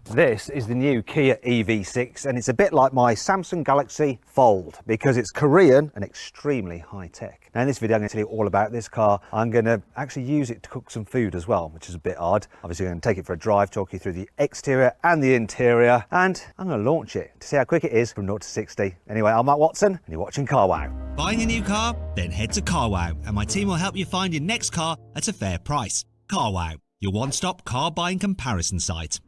This is the new Kia EV6 and it's a bit like my Samsung Galaxy Fold because it's Korean and extremely high tech. Now in this video I'm going to tell you all about this car. I'm going to actually use it to cook some food as well, which is a bit odd. Obviously I'm going to take it for a drive, talk you through the exterior and the interior, and I'm going to launch it to see how quick it is from 0 to 60. Anyway, I'm Matt Watson and you're watching Carwow. Buying a new car? Then head to Carwow and my team will help you find your next car at a fair price. Carwow, your one-stop car buying comparison site.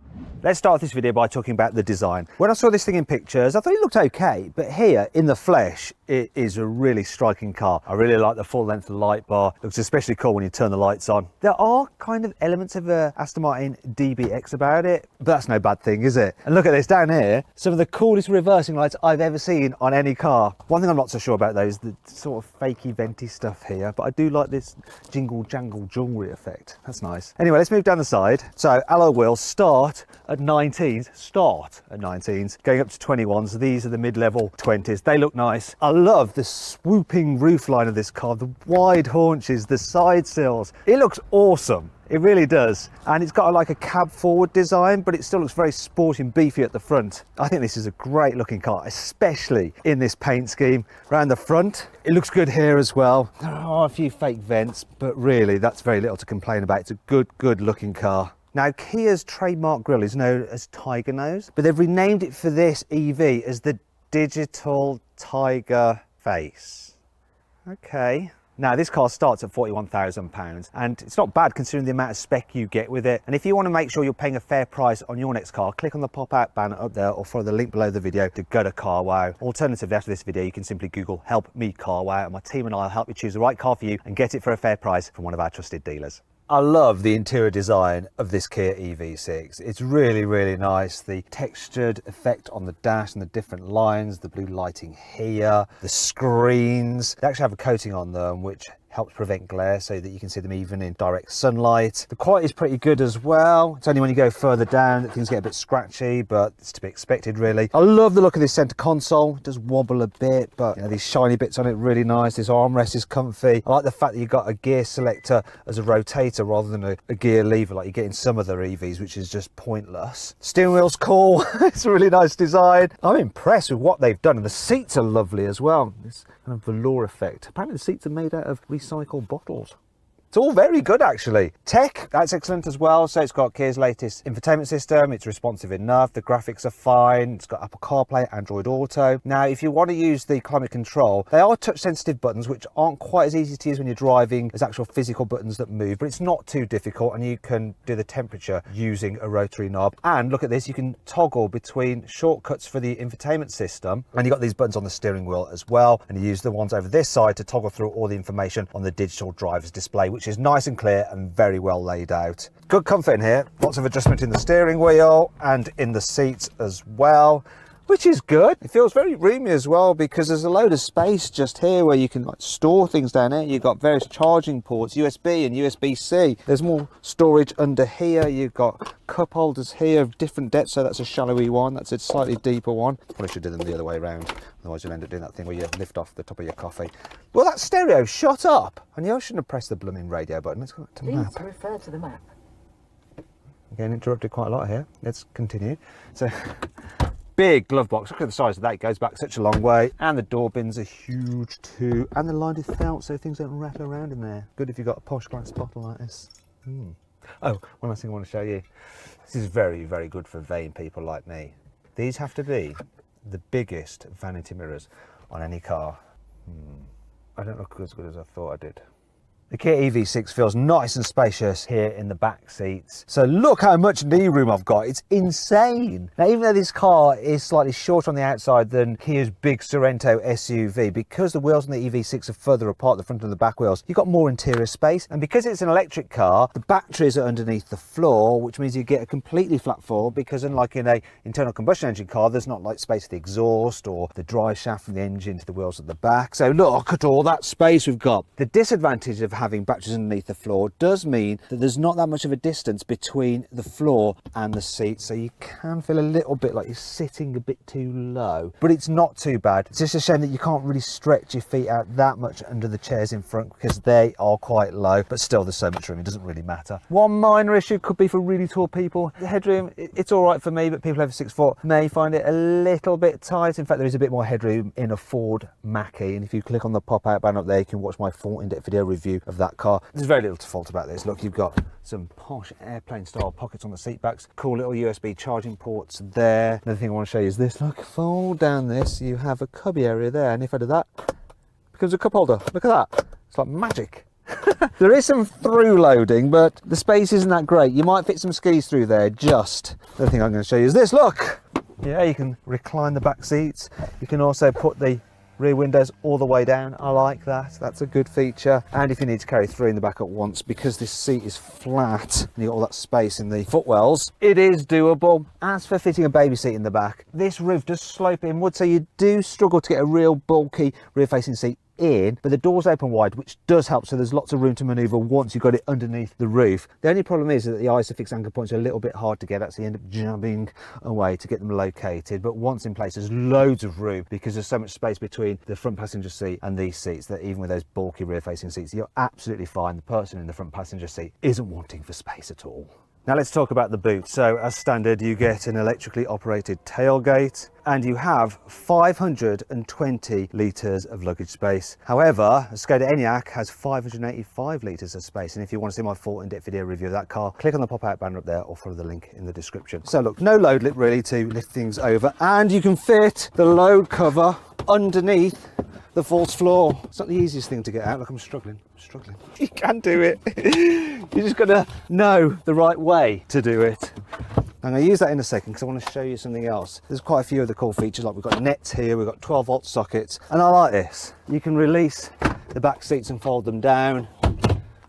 Let's start this video by talking about the design. When I saw this thing in pictures, I thought it looked okay, but here in the flesh, it is a really striking car. I really like the full length light bar. Looks especially cool when you turn the lights on. There are kind of elements of a Aston Martin DBX about it, but that's no bad thing, is it? And look at this down here, some of the coolest reversing lights I've ever seen on any car. One thing I'm not so sure about though is the sort of fakey venty stuff here, but I do like this jingle jangle jewelry effect. That's nice. Anyway, let's move down the side. So alloy wheels start at 19s, going up to 21s. These are the mid-level 20s. They look nice. I love the swooping roofline of this car, the wide haunches, the side sills. It looks awesome. It really does. And it's got like a cab forward design, but it still looks very sporty and beefy at the front. I think this is a great looking car, especially in this paint scheme. Around the front, it looks good here as well. There are a few fake vents, but really that's very little to complain about. It's a good looking car. Now, Kia's trademark grille is known as Tiger Nose, but they've renamed it for this EV as the Digital Tiger Face. Okay. Now, this car starts at £41,000 and it's not bad considering the amount of spec you get with it. And if you want to make sure you're paying a fair price on your next car, click on the pop-out banner up there or follow the link below the video to go to Carwow. Alternatively, after this video, you can simply Google Help Me Carwow and my team and I will help you choose the right car for you and get it for a fair price from one of our trusted dealers. I love the interior design of this Kia EV6. It's really nice. The textured effect on the dash and the different lines, the blue lighting here, the screens. They actually have a coating on them which helps prevent glare so that you can see them even in direct sunlight. The quality is pretty good as well. It's only when you go further down that things get a bit scratchy, but it's to be expected really. I love the look of this center console. It does wobble a bit, but you know, these shiny bits on it really nice. This armrest is comfy. I like the fact that you've got a gear selector as a rotator rather than a gear lever like you get in some other EVs, which is just pointless. Steering wheel's cool. It's a really nice design. I'm impressed with what they've done, and the seats are lovely as well. This kind of velour effect. Apparently the seats are made out of recycled bottles. It's all very good actually. Tech, that's excellent as well. So it's got Kia's latest infotainment system. It's responsive enough. The graphics are fine. It's got Apple CarPlay, Android Auto. Now, if you want to use the climate control, they are touch sensitive buttons, which aren't quite as easy to use when you're driving as actual physical buttons that move, but it's not too difficult and you can do the temperature using a rotary knob. And look at this, you can toggle between shortcuts for the infotainment system. And you've got these buttons on the steering wheel as well. And you use the ones over this side to toggle through all the information on the digital driver's display, which is nice and clear and very well laid out. Good comfort in here, lots of adjustment in the steering wheel and in the seats as well, which is good. It feels very roomy as well because there's a load of space just here where you can like store things down here. You've got various charging ports, USB and USB-C. There's more storage under here. You've got cup holders here of different depths, so that's a shallowy one, that's a slightly deeper one. Probably should do them the other way around, otherwise you'll end up doing that thing where you lift off the top of your coffee. Well, that stereo shut up. I knew I shouldn't have pressed the blooming radio button. Let's go back to map. Please refer to the map. Again, interrupted quite a lot here. Let's continue. So, big glove box. Look at the size of that. It goes back such a long way. And the door bins are huge too. And they're lined with felt so things don't rattle around in there. Good if you've got a posh glass bottle like this. Oh, one last thing I want to show you. This is very good for vain people like me. These have to be the biggest vanity mirrors on any car. I don't look as good as I thought I did. The Kia EV6 feels nice and spacious here in the back seats. So look how much knee room I've got. It's insane. Now, even though this car is slightly shorter on the outside than Kia's big Sorento SUV, because the wheels on the EV6 are further apart, the front and the back wheels, you've got more interior space. And because it's an electric car, the batteries are underneath the floor, which means you get a completely flat floor, because unlike in a internal combustion engine car, there's not like space for the exhaust or the drive shaft from the engine to the wheels at the back. So look at all that space we've got. The disadvantage of having batteries underneath the floor does mean that there's not that much of a distance between the floor and the seat, so you can feel a little bit like you're sitting a bit too low, but it's not too bad. It's just a shame that you can't really stretch your feet out that much under the chairs in front because they are quite low, but still there's so much room, it doesn't really matter. One minor issue could be for really tall people. The headroom, it's all right for me, but people over 6 foot may find it a little bit tight. In fact, there is a bit more headroom in a Ford Mach-E, and if you click on the pop-out button up there, you can watch my full in-depth video review of that car. There's very little to fault about this. Look, you've got some posh airplane style pockets on the seat backs, cool little USB charging ports there. Another thing I want to show you is this. Look, fold down this, you have a cubby area there, and if I do that, it becomes a cup holder. Look at that, it's like magic. There is some through loading, but the space isn't that great. You might fit some skis through there, just. The other thing I'm going to show you is this. Look, yeah, you can recline the back seats. You can also put the rear windows all the way down. I like that, that's a good feature. And if you need to carry 3 in the back at once, because this seat is flat and you've got all that space in the footwells, it is doable. As for fitting a baby seat in the back, this roof does slope inward, so you do struggle to get a real bulky rear facing seat in, but the doors open wide, which does help, so there's lots of room to maneuver once you've got it underneath the roof. The only problem is that the isofix anchor points are a little bit hard to get at, so you end up jabbing away to get them located, but once in place there's loads of room because there's so much space between the front passenger seat and these seats that even with those bulky rear facing seats, you're absolutely fine. The person in the front passenger seat isn't wanting for space at all. Now let's talk about the boot. So as standard, you get an electrically operated tailgate and you have 520 litres of luggage space. However, a Skoda Enyaq has 585 litres of space. And if you want to see my full in-depth video review of that car, click on the pop-out banner up there or follow the link in the description. So look, no load lip really to lift things over, and you can fit the load cover underneath the false floor. It's not the easiest thing to get out. Look, I'm struggling. You can do it. You just got to know the right way to do it. I'm going to use that in a second because I want to show you something else. There's quite a few of the cool features, like we've got nets here, we've got 12-volt sockets, and I like this. You can release the back seats and fold them down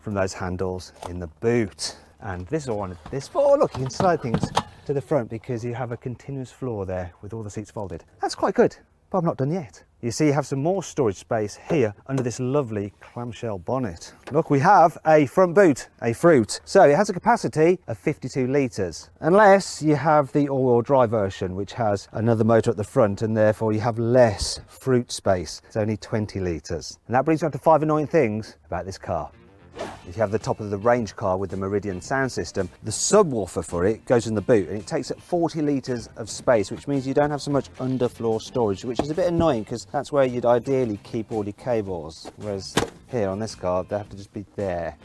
from those handles in the boot. And this is what I wanted this for. Look, you can slide things to the front because you have a continuous floor there with all the seats folded. That's quite good, but I'm not done yet. You see, you have some more storage space here under this lovely clamshell bonnet. Look, we have a front boot, a fruit. So it has a capacity of 52 litres, unless you have the all-wheel drive version, which has another motor at the front, and therefore you have less fruit space. It's only 20 litres. And that brings me on to 5 annoying things about this car. If you have the top of the range car with the Meridian sound system, the subwoofer for it goes in the boot and it takes up 40 litres of space, which means you don't have so much underfloor storage, which is a bit annoying because that's where you'd ideally keep all your cables, whereas here on this car they have to just be there.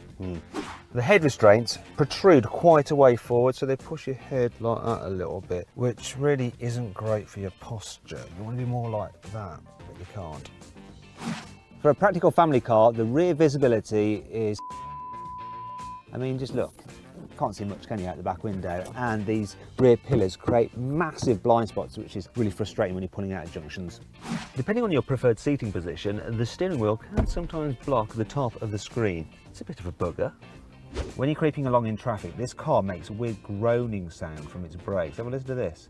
The head restraints protrude quite a way forward, so they push your head like that a little bit, which really isn't great for your posture. You want to be more like that, but you can't. For a practical family car, the rear visibility is, I mean, just look, can't see much, can you, out the back window? And these rear pillars create massive blind spots, which is really frustrating when you're pulling out of junctions. Depending on your preferred seating position, the steering wheel can sometimes block the top of the screen. It's a bit of a bugger. When you're creeping along in traffic, this car makes a weird groaning sound from its brakes. Have a listen to this.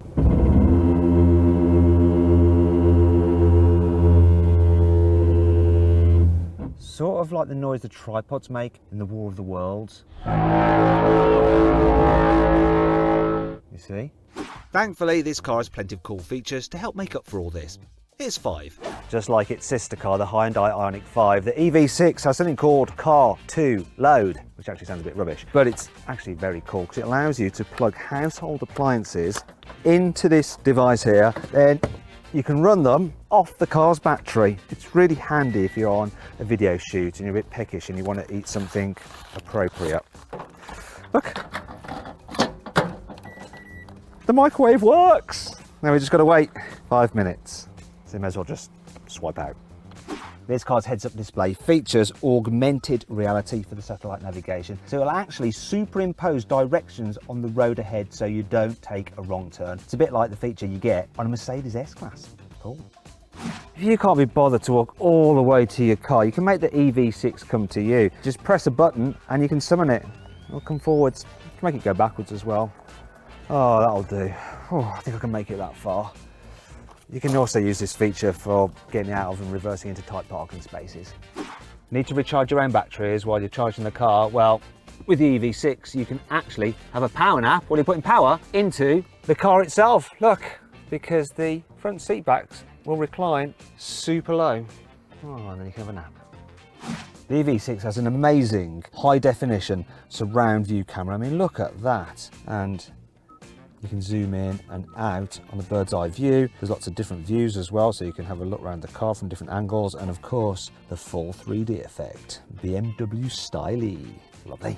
Sort of like the noise the tripods make in the War of the Worlds. You see? Thankfully, this car has plenty of cool features to help make up for all this. Here's 5. Just like its sister car, the Hyundai Ioniq 5, the EV6 has something called Car2 Load, which actually sounds a bit rubbish, but it's actually very cool because it allows you to plug household appliances into this device here, then you can run them off the car's battery. It's really handy if you're on a video shoot and you're a bit peckish and you want to eat something appropriate. Look, the microwave works. Now we just got to wait 5 minutes. So you may as well just swipe out. This car's heads-up display features augmented reality for the satellite navigation. So it'll actually superimpose directions on the road ahead so you don't take a wrong turn. It's a bit like the feature you get on a Mercedes S-Class. Cool. If you can't be bothered to walk all the way to your car, you can make the EV6 come to you. Just press a button and you can summon it. It'll come forwards. You can make it go backwards as well. Oh, that'll do. Oh, I think I can make it that far. You can also use this feature for getting out of and reversing into tight parking spaces. Need to recharge your own batteries while you're charging the car? Well, with the EV6, you can actually have a power nap while you're putting power into the car itself. Look, because the front seat backs will recline super low. Oh, and then you can have a nap. The EV6 has an amazing high definition surround view camera. I mean, look at that. And you can zoom in and out on the bird's eye view. There's lots of different views as well, so you can have a look around the car from different angles. And of course, the full 3D effect. BMW styly. Lovely.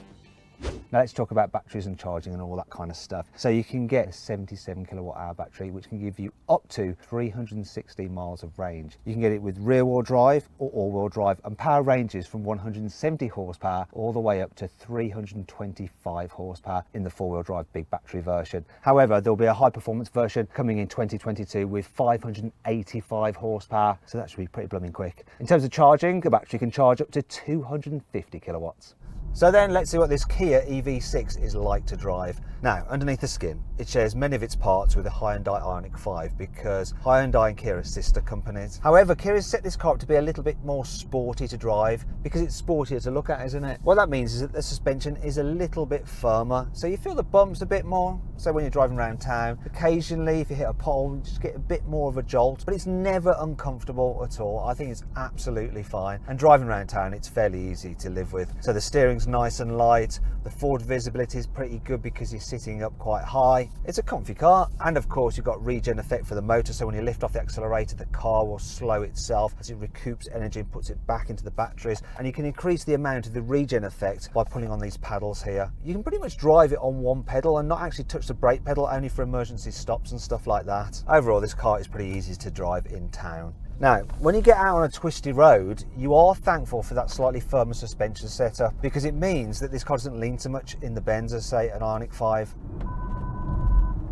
Now let's talk about batteries and charging and all that kind of stuff. So you can get a 77 kilowatt hour battery, which can give you up to 360 miles of range. You can get it with rear wheel drive or all wheel drive, and power ranges from 170 horsepower all the way up to 325 horsepower in the four wheel drive big battery version. However, there'll be a high performance version coming in 2022 with 585 horsepower. So that should be pretty blooming quick. In terms of charging, the battery can charge up to 250 kilowatts. So then let's see what this Kia EV6 is like to drive. Now, underneath the skin, it shares many of its parts with the Hyundai Ioniq 5 because Hyundai and Kia are sister companies. However, Kia has set this car up to be a little bit more sporty to drive because it's sportier to look at, isn't it? What that means is that the suspension is a little bit firmer, so you feel the bumps a bit more. So when you're driving around town, occasionally if you hit a pole, you just get a bit more of a jolt, but it's never uncomfortable at all. I think it's absolutely fine. And driving around town, it's fairly easy to live with. So the steering's nice and light. The forward visibility is pretty good because you're sitting up quite high. It's a comfy car, and of course you've got regen effect for the motor, so when you lift off the accelerator, the car will slow itself as it recoups energy and puts it back into the batteries. And you can increase the amount of the regen effect by pulling on these pedals here. You can pretty much drive it on one pedal and not actually touch the brake pedal, only for emergency stops and stuff like that. Overall, this car is pretty easy to drive in town. Now, when you get out on a twisty road, you are thankful for that slightly firmer suspension setup because it means that this car doesn't lean so much in the bends as, say, an Ioniq 5.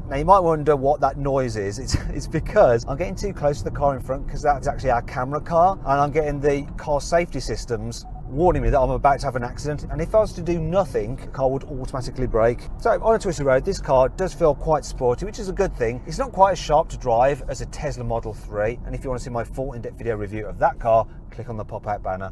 Now, you might wonder what that noise is. It's because I'm getting too close to the car in front because that's actually our camera car, and I'm getting the car safety systems warning me that I'm about to have an accident, and if I was to do nothing, the car would automatically brake. So on a twisty road, this car does feel quite sporty, which is a good thing. It's not quite as sharp to drive as a Tesla Model 3, and if you want to see my full in-depth video review of that car, click on the pop-out banner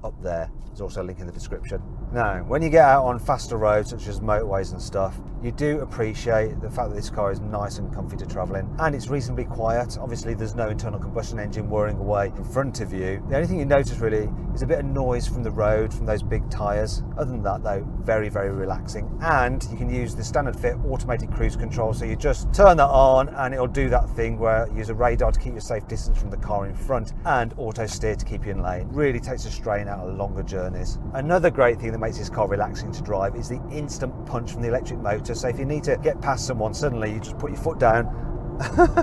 up there. There's also a link in the description. Now, when you get out on faster roads such as motorways and stuff, you do appreciate the fact that this car is nice and comfy to travel in, and it's reasonably quiet. Obviously, there's no internal combustion engine whirring away in front of you. The only thing you notice really is a bit of noise from the road, from those big tyres. Other than that though, very, very relaxing. And you can use the standard fit automated cruise control, so you just turn that on and it'll do that thing where you use a radar to keep you a safe distance from the car in front, and auto steer to keep you in lane. Really takes the strain out of longer journeys. Another great thing that makes this car relaxing to drive is the instant punch from the electric motor. So if you need to get past someone, suddenly you just put your foot down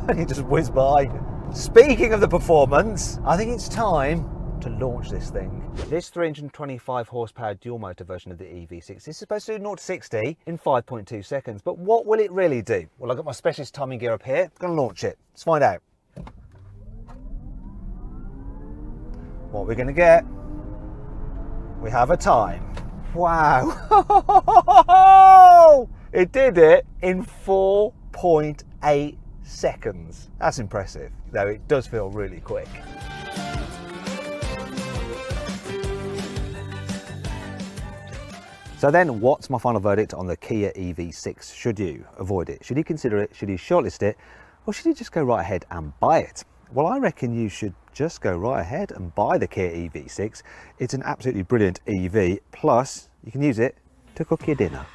and you just whiz by. Speaking of the performance, I think it's time to launch this thing. This 325 horsepower dual motor version of the EV6 is supposed to do 0 to 60 in 5.2 seconds, but what will it really do? Well, I've got my specialist timing gear up here. I'm going to launch it. Let's find out. What we're going to get, we have a time. Wow. It did it in 4.8 seconds. That's impressive, though it does feel really quick. So then, what's my final verdict on the Kia EV6? Should you avoid it? Should you consider it? Should you shortlist it? Or should you just go right ahead and buy it? Well, I reckon you should just go right ahead and buy the Kia EV6. It's an absolutely brilliant EV, plus you can use it to cook your dinner.